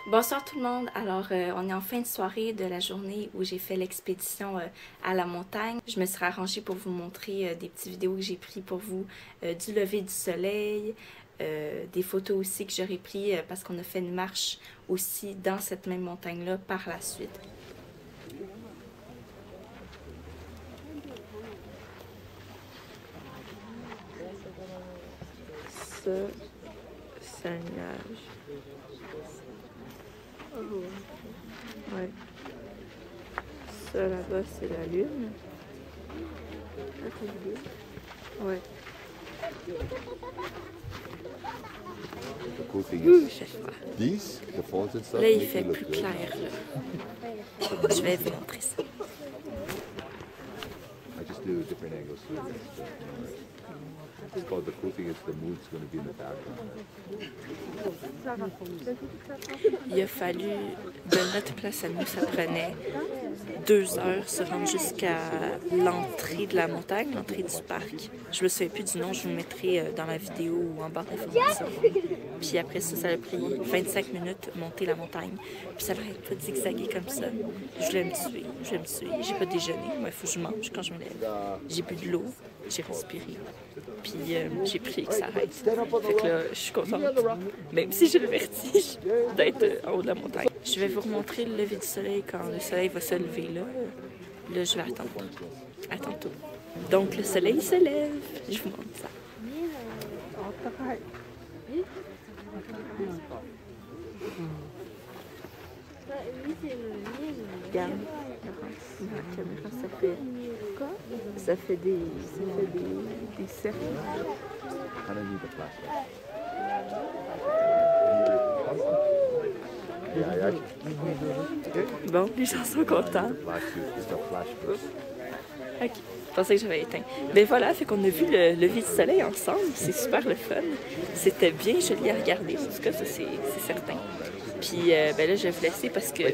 Bonsoir tout le monde, alors on est en fin de soirée de la journée où j'ai fait l'expédition à la montagne. Je me serai arrangée pour vous montrer des petites vidéos que j'ai prises pour vous du lever du soleil, des photos aussi que j'aurais prises parce qu'on a fait une marche aussi dans cette même montagne-là par la suite. Ça, c'est un nuage. Ouais. Ça là-bas, c'est la lune. Ouais. J'ai froid. Là, il fait plus clair. Là. Je vais vous montrer ça. Il a fallu, de notre place à nous, ça prenait 2 heures se rendre jusqu'à l'entrée de la montagne, l'entrée du parc. Je me souviens plus du nom, je vous le mettrai dans la vidéo ou en barre d'informations. Puis après ça, ça a pris 25 minutes monter la montagne. Puis ça n'arrête pas de zigzaguer comme ça. Je voulais me tuer, J'ai pas déjeuné, moi il faut que je mange quand je me lève. J'ai bu de l'eau, j'ai respiré. Puis j'ai prié que ça arrête. Fait que là, je suis contente, même si j'ai le vertige, d'être en haut de la montagne. Je vais vous remontrer le lever du soleil quand le soleil va se lever là. Là, je vais attendre. À tantôt. Donc, le soleil se lève. Je vous montre ça. Regarde, la caméra, ça fait des cercles. Bon, les gens sont contents. Ok, je pensais que j'avais éteint. Ben voilà, fait qu'on a vu le lever du soleil ensemble. C'est super le fun. C'était bien joli à regarder, en tout cas, ça c'est certain. Puis ben là, je vais vous laisser parce que, je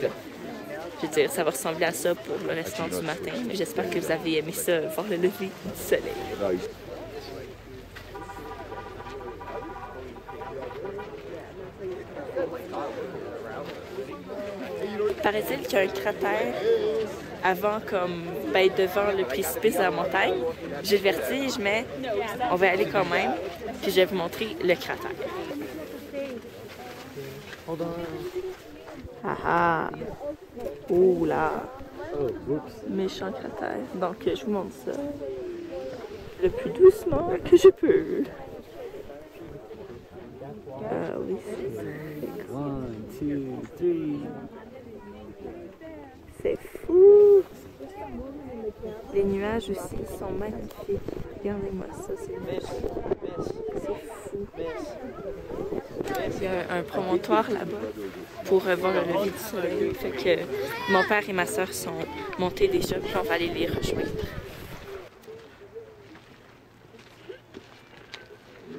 veux dire, ça va ressembler à ça pour le restant du matin. Mais j'espère que vous avez aimé ça, voir le lever du soleil. Paraît-il qu'il y a un cratère avant, comme, ben, devant le précipice de la montagne. J'ai le vertige, mais on va y aller quand même. Puis je vais vous montrer le cratère. Ah ah! Oh là! Méchant cratère. Donc, je vous montre ça. Le plus doucement que je peux. Ah oui, c'est 1, 2, 3. C'est fou! Les nuages aussi sont magnifiques. Regardez-moi ça, c'est fou. Il y a un promontoire là-bas pour voir le lever du soleil. Fait que mon père et ma soeur sont montés déjà, puis on va aller les rejoindre.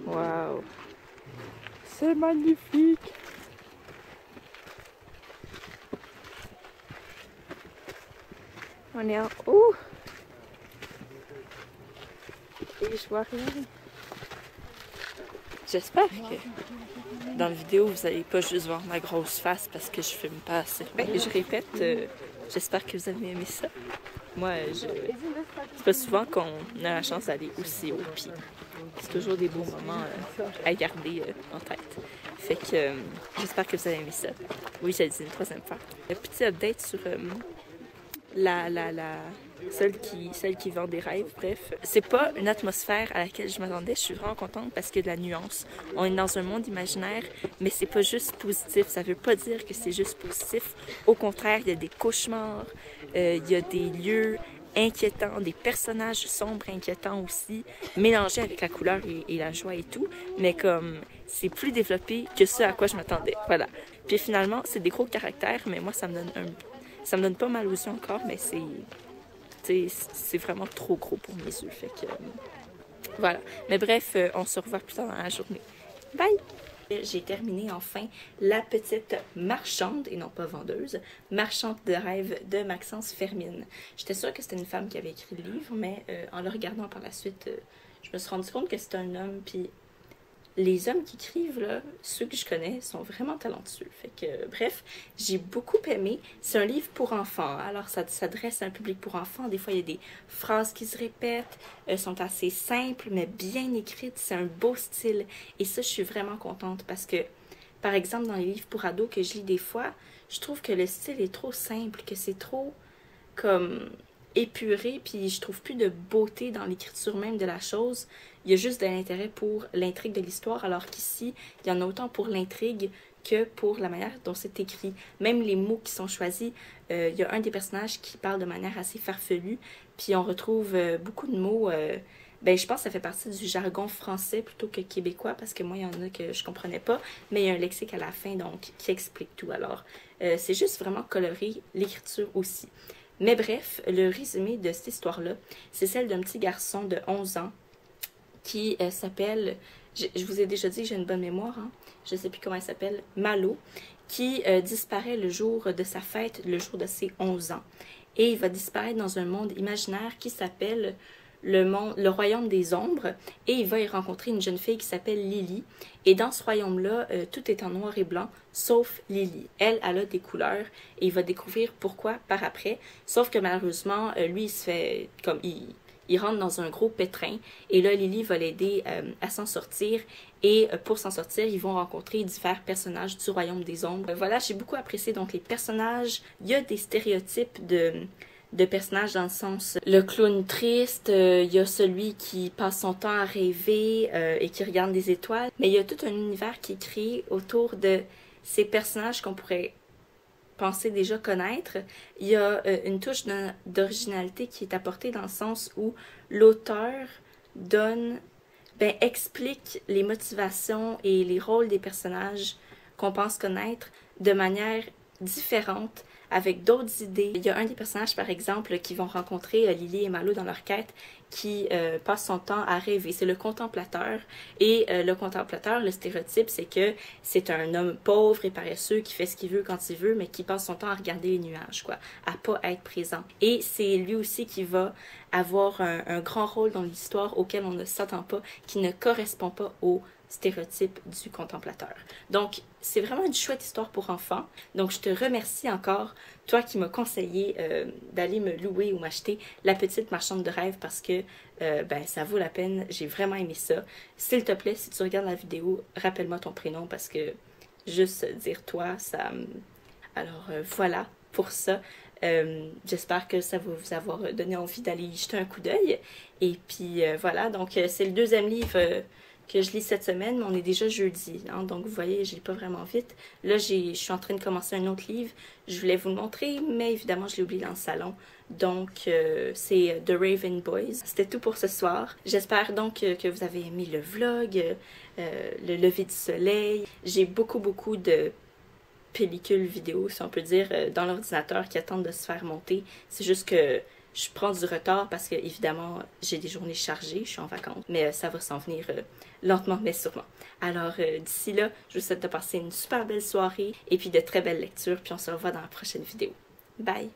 Wow! C'est magnifique! On est en haut! Et je vois rien. J'espère que dans la vidéo, vous n'allez pas juste voir ma grosse face parce que je filme pas assez. Ben, je répète, j'espère que vous avez aimé ça. Moi, c'est pas souvent qu'on a la chance d'aller aussi haut, puis c'est toujours des beaux moments à garder en tête. Fait que j'espère que vous avez aimé ça. Oui, j'ai dit une 3e fois. Un petit update sur celle qui vend des rêves, bref. C'est pas une atmosphère à laquelle je m'attendais, je suis vraiment contente parce qu'il y a de la nuance. On est dans un monde imaginaire, mais c'est pas juste positif, ça veut pas dire que c'est juste positif. Au contraire, il y a des cauchemars, il y a des lieux inquiétants, des personnages sombres inquiétants aussi, mélangés avec la couleur et la joie et tout, mais comme c'est plus développé que ce à quoi je m'attendais, voilà. Puis finalement, c'est des gros caractères, mais moi ça me donne pas mal aux yeux encore, mais c'est vraiment trop gros pour mes yeux, fait que voilà. Mais bref, on se revoit plus tard dans la journée. Bye! J'ai terminé enfin La petite marchande, et non pas vendeuse, marchande de rêves de Maxence Fermine. J'étais sûre que c'était une femme qui avait écrit le livre, mais en le regardant par la suite, je me suis rendu compte que c'était un homme, puis les hommes qui écrivent, là, ceux que je connais, sont vraiment talentueux. Fait que, bref, j'ai beaucoup aimé. C'est un livre pour enfants, alors ça s'adresse à un public pour enfants. Des fois, il y a des phrases qui se répètent, sont assez simples, mais bien écrites. C'est un beau style. Et ça, je suis vraiment contente parce que, par exemple, dans les livres pour ados que je lis des fois, je trouve que le style est trop simple, que c'est trop comme épuré, puis je trouve plus de beauté dans l'écriture même de la chose. Il y a juste de l'intérêt pour l'intrigue de l'histoire, alors qu'ici, il y en a autant pour l'intrigue que pour la manière dont c'est écrit. Même les mots qui sont choisis, il y a un des personnages qui parle de manière assez farfelue, puis on retrouve beaucoup de mots... ben, je pense que ça fait partie du jargon français plutôt que québécois, parce que moi, il y en a que je comprenais pas, mais il y a un lexique à la fin, donc, qui explique tout. Alors, c'est juste vraiment coloré, l'écriture aussi. Mais bref, le résumé de cette histoire-là, c'est celle d'un petit garçon de 11 ans qui s'appelle, je vous ai déjà dit que j'ai une bonne mémoire, hein, je ne sais plus comment elle s'appelle, Malo, qui disparaît le jour de sa fête, le jour de ses 11 ans. Et il va disparaître dans un monde imaginaire qui s'appelle le royaume des ombres, et il va y rencontrer une jeune fille qui s'appelle Lily. Et dans ce royaume-là, tout est en noir et blanc, sauf Lily. Elle a des couleurs, et il va découvrir pourquoi par après. Sauf que malheureusement, lui, il se fait comme il rentre dans un gros pétrin, et là, Lily va l'aider à s'en sortir, et pour s'en sortir, ils vont rencontrer divers personnages du royaume des ombres. Voilà, j'ai beaucoup apprécié donc les personnages. Il y a des stéréotypes de personnages dans le sens le clown triste, il y a celui qui passe son temps à rêver et qui regarde les étoiles, mais il y a tout un univers qui est créé autour de ces personnages qu'on pourrait penser déjà connaître. Il y a une touche d'originalité qui est apportée dans le sens où l'auteur explique les motivations et les rôles des personnages qu'on pense connaître de manière différente, avec d'autres idées. Il y a un des personnages, par exemple, qui vont rencontrer Lily et Malo dans leur quête, qui passe son temps à rêver. C'est le contemplateur. Et le contemplateur, le stéréotype, c'est que c'est un homme pauvre et paresseux qui fait ce qu'il veut quand il veut, mais qui passe son temps à regarder les nuages, quoi, à pas être présent. Et c'est lui aussi qui va avoir un grand rôle dans l'histoire auquel on ne s'attend pas, qui ne correspond pas au stéréotype du contemplateur. Donc, c'est vraiment une chouette histoire pour enfants. Donc, je te remercie encore, toi qui m'as conseillé d'aller me louer ou m'acheter La Petite Marchande de Rêve parce que ça vaut la peine. J'ai vraiment aimé ça. S'il te plaît, si tu regardes la vidéo, rappelle-moi ton prénom parce que juste dire toi, ça... Alors, voilà pour ça. J'espère que ça va vous avoir donné envie d'aller y jeter un coup d'œil. Et puis, voilà. Donc, c'est le deuxième livre... que je lis cette semaine, mais on est déjà jeudi, hein, donc vous voyez, je lis pas vraiment vite. Là, je suis en train de commencer un autre livre, je voulais vous le montrer, mais évidemment, je l'ai oublié dans le salon. Donc, c'est The Raven Boys. C'était tout pour ce soir. J'espère donc que vous avez aimé le vlog, le lever du soleil. J'ai beaucoup de pellicules vidéo, si on peut dire, dans l'ordinateur qui attendent de se faire monter. C'est juste que je prends du retard parce que, évidemment, j'ai des journées chargées, je suis en vacances, mais ça va s'en venir lentement mais sûrement. Alors, d'ici là, je vous souhaite de passer une super belle soirée et puis de très belles lectures, puis on se revoit dans la prochaine vidéo. Bye!